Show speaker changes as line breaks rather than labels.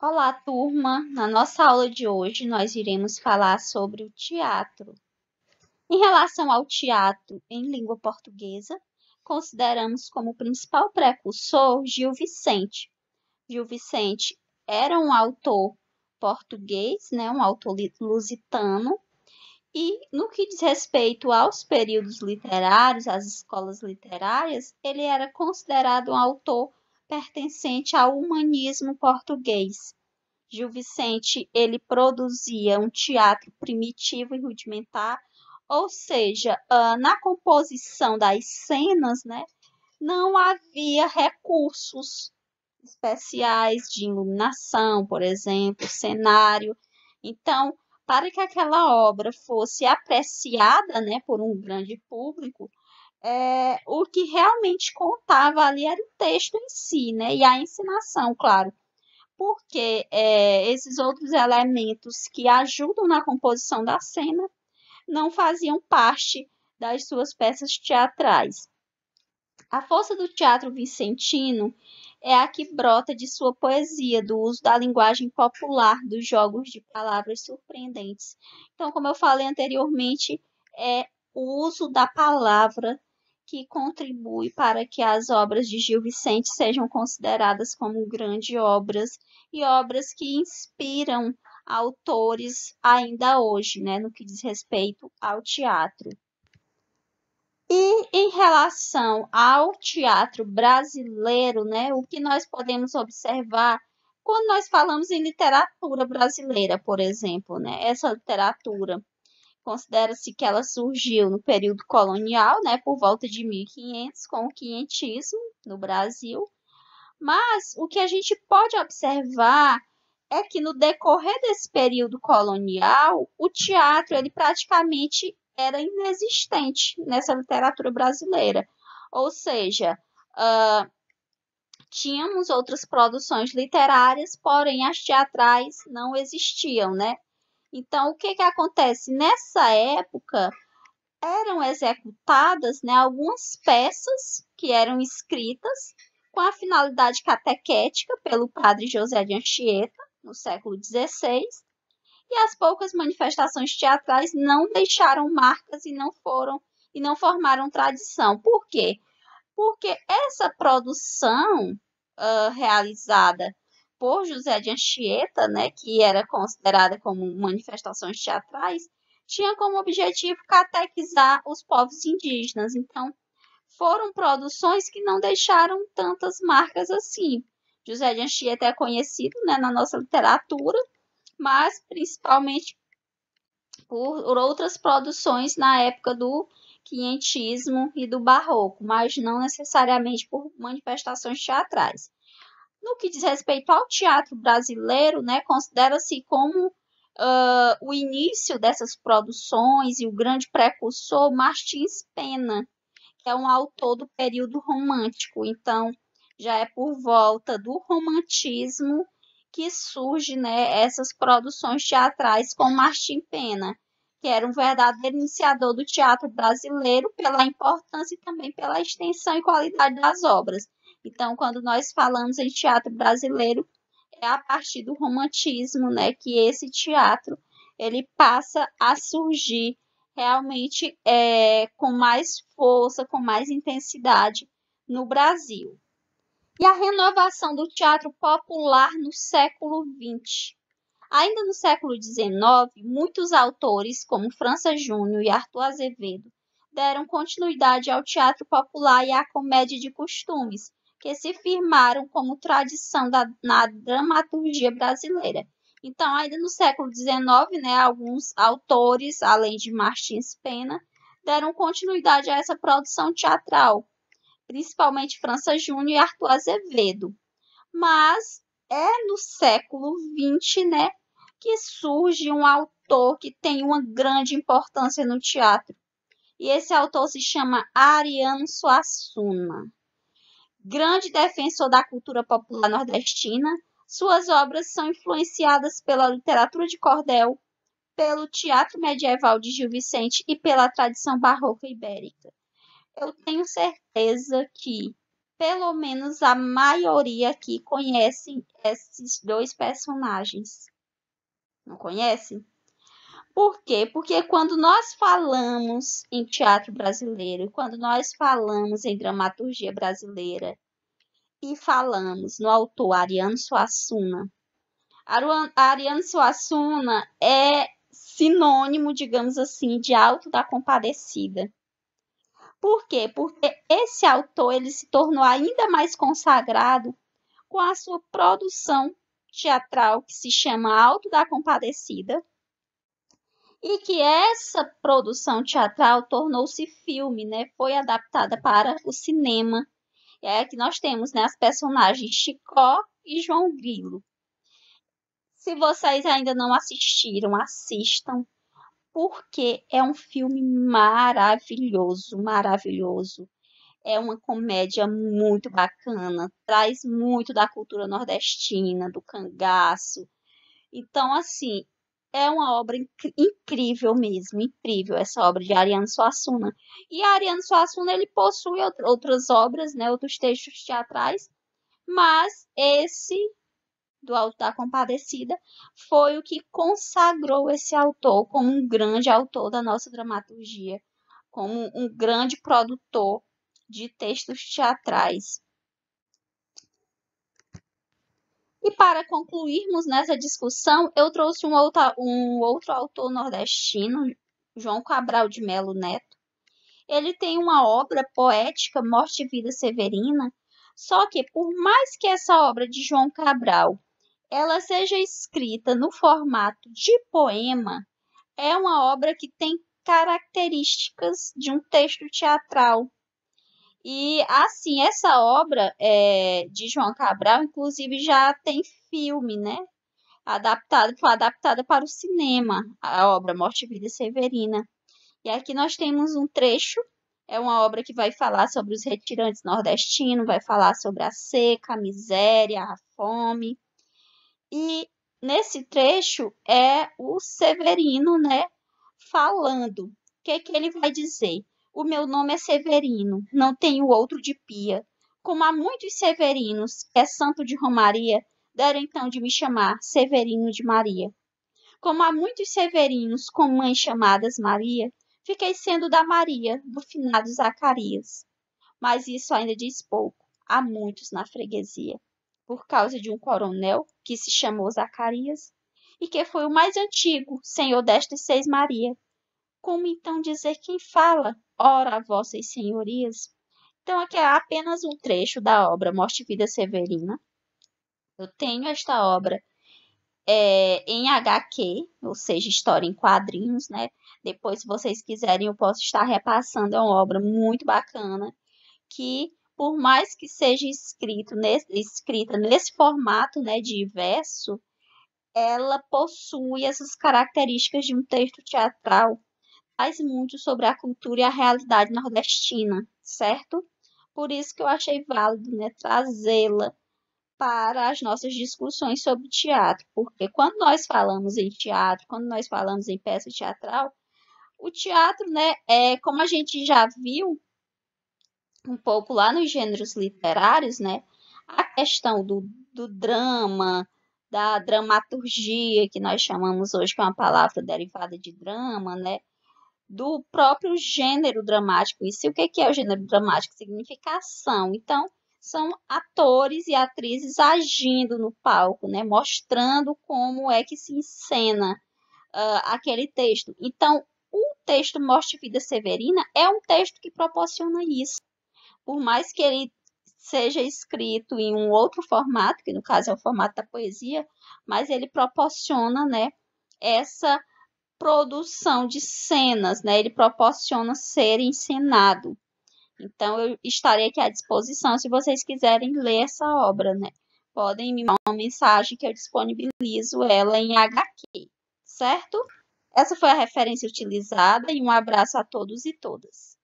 Olá, turma! Na nossa aula de hoje, nós iremos falar sobre o teatro. Em relação ao teatro em língua portuguesa, consideramos como principal precursor Gil Vicente. Gil Vicente era um autor português, um autor lusitano, e no que diz respeito aos períodos literários, às escolas literárias, ele era considerado um autor pertencente ao humanismo português. Gil Vicente, ele produzia um teatro primitivo e rudimentar, ou seja, na composição das cenas, não havia recursos especiais de iluminação, por exemplo, cenário. Então, para que aquela obra fosse apreciada, por um grande público, o que realmente contava ali era o texto em si, e a encenação, claro, porque esses outros elementos que ajudam na composição da cena não faziam parte das suas peças teatrais. A força do teatro vicentino é a que brota de sua poesia, do uso da linguagem popular, dos jogos de palavras surpreendentes. Então, como eu falei anteriormente, é o uso da palavra que contribui para que as obras de Gil Vicente sejam consideradas como grandes obras e obras que inspiram autores ainda hoje, no que diz respeito ao teatro. E em relação ao teatro brasileiro, o que nós podemos observar quando nós falamos em literatura brasileira, por exemplo, essa literatura considera-se que ela surgiu no período colonial, por volta de 1500, com o quinhentismo no Brasil. Mas o que a gente pode observar é que no decorrer desse período colonial, o teatro ele praticamente era inexistente nessa literatura brasileira. Ou seja, tínhamos outras produções literárias, porém as teatrais não existiam, Então, o que acontece? Nessa época, eram executadas algumas peças que eram escritas com a finalidade catequética pelo padre José de Anchieta, no século XVI, e as poucas manifestações teatrais não deixaram marcas e não formaram tradição. Por quê? Porque essa produção realizada por José de Anchieta, que era considerada como manifestações teatrais, tinha como objetivo catequizar os povos indígenas. Então, foram produções que não deixaram tantas marcas assim. José de Anchieta é conhecido na nossa literatura, mas principalmente por outras produções na época do quinhentismo e do barroco, mas não necessariamente por manifestações teatrais. No que diz respeito ao teatro brasileiro, considera-se como o início dessas produções e o grande precursor Martins Pena, que é um autor do período romântico. Então, já é por volta do romantismo que surge essas produções teatrais com Martim Pena, que era um verdadeiro iniciador do teatro brasileiro pela importância e também pela extensão e qualidade das obras. Então, quando nós falamos em teatro brasileiro, é a partir do romantismo, que esse teatro ele passa a surgir realmente com mais força, com mais intensidade no Brasil. E a renovação do teatro popular no século XX. Ainda no século XIX, muitos autores, como França Júnior e Arthur Azevedo, deram continuidade ao teatro popular e à comédia de costumes, que se firmaram como tradição na dramaturgia brasileira. Então, ainda no século XIX, alguns autores, além de Martins Pena, deram continuidade a essa produção teatral, principalmente França Júnior e Arthur Azevedo. Mas é no século XX, que surge um autor que tem uma grande importância no teatro. E esse autor se chama Ariano Suassuna. Grande defensor da cultura popular nordestina, suas obras são influenciadas pela literatura de cordel, pelo teatro medieval de Gil Vicente e pela tradição barroca ibérica. Eu tenho certeza que, pelo menos a maioria aqui conhece esses dois personagens. Não conhece? Por quê? Porque quando nós falamos em teatro brasileiro, quando nós falamos em dramaturgia brasileira e falamos no autor Ariano Suassuna, Ariano Suassuna é sinônimo, digamos assim, de Alto da Compadecida. Por quê? Porque esse autor ele se tornou ainda mais consagrado com a sua produção teatral que se chama Alto da Compadecida, e que essa produção teatral tornou-se filme, né? Foi adaptada para o cinema. É que nós temos, né, as personagens Chicó e João Grilo. Se vocês ainda não assistiram, assistam, porque é um filme maravilhoso, maravilhoso. É uma comédia muito bacana, traz muito da cultura nordestina, do cangaço. Então, assim, é uma obra incrível mesmo, incrível essa obra de Ariano Suassuna. E Ariano Suassuna, ele possui outras obras, né, outros textos teatrais, mas esse do Alto da Compadecida foi o que consagrou esse autor como um grande autor da nossa dramaturgia, como um grande produtor de textos teatrais. E para concluirmos nessa discussão, eu trouxe um outro autor nordestino, João Cabral de Melo Neto. Ele tem uma obra poética, Morte e Vida Severina, só que por mais que essa obra de João Cabral ela seja escrita no formato de poema, é uma obra que tem características de um texto teatral. E assim, essa obra de João Cabral, inclusive, já tem filme, né? Foi adaptada para o cinema, a obra Morte e Vida Severina. E aqui nós temos um trecho, é uma obra que vai falar sobre os retirantes nordestinos, vai falar sobre a seca, a miséria, a fome. E nesse trecho é o Severino, né, falando. O que ele vai dizer? O meu nome é Severino, não tenho outro de pia. Como há muitos Severinos, que é santo de Romaria, deram então de me chamar Severino de Maria. Como há muitos Severinos com mães chamadas Maria, fiquei sendo da Maria, do finado Zacarias. Mas isso ainda diz pouco. Há muitos na freguesia. Por causa de um coronel que se chamou Zacarias e que foi o mais antigo, senhor destas seis Maria. Como então dizer quem fala? Ora, vossas senhorias. Então, aqui é apenas um trecho da obra Morte e Vida Severina. Eu tenho esta obra em HQ, ou seja, história em quadrinhos, né? Depois, se vocês quiserem, eu posso estar repassando. É uma obra muito bacana que, por mais que seja escrita nesse formato, né, de verso, ela possui essas características de um texto teatral, faz muito sobre a cultura e a realidade nordestina, certo? Por isso que eu achei válido, né, trazê-la para as nossas discussões sobre teatro, porque quando nós falamos em teatro, quando nós falamos em peça teatral, o teatro, né, como a gente já viu um pouco lá nos gêneros literários, né, a questão do drama, da dramaturgia, que nós chamamos hoje, que é uma palavra derivada de drama, né, do próprio gênero dramático. E o que é o gênero dramático? Significa ação. Então, são atores e atrizes agindo no palco, né, mostrando como é que se encena aquele texto. Então, o texto Morte e Vida Severina é um texto que proporciona isso. Por mais que ele seja escrito em um outro formato, que no caso é o formato da poesia, mas ele proporciona, né, essa produção de cenas, né? Ele proporciona ser encenado. Então, eu estarei aqui à disposição se vocês quiserem ler essa obra, né? Podem me mandar uma mensagem que eu disponibilizo ela em HQ, certo? Essa foi a referência utilizada e um abraço a todos e todas.